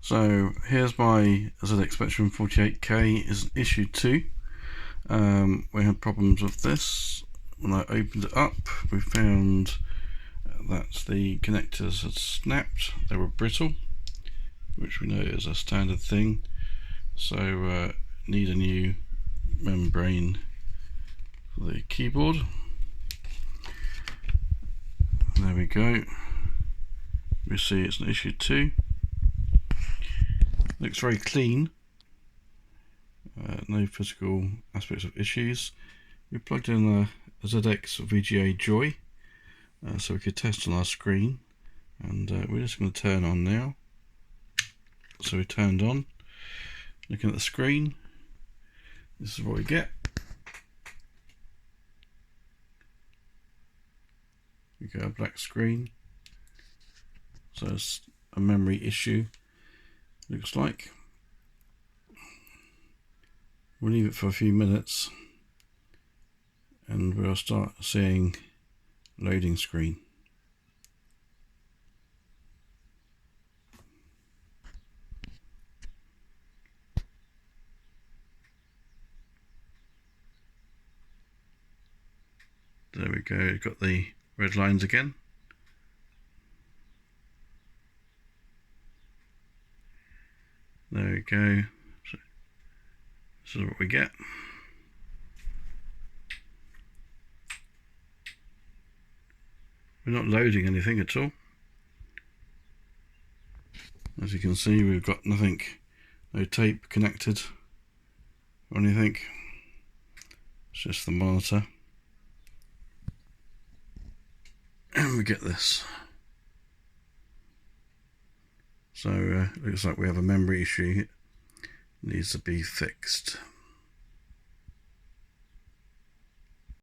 So here's my ZX Spectrum 48K is issue 2. We had problems with this. When I opened it up, we found that the connectors had snapped. They were brittle, which we know is a standard thing. So need a new membrane for the keyboard. There we go. We see it's an issue 2. Looks very clean. No physical aspects of issues. We plugged in a ZX VGA Joy so we could test on our screen, and we're just going to turn on now. So we turned on. Looking at the screen, this is what we get. We get a black screen. So it's a memory issue, looks like. We'll leave it for a few minutes and we'll start seeing loading screen. There we go, we've got the red lines again. There we go. So this is what we get. We're not loading anything at all. As you can see, we've got nothing, no tape connected or anything. It's just the monitor. And we get this. So looks like we have a memory issue. It needs to be fixed.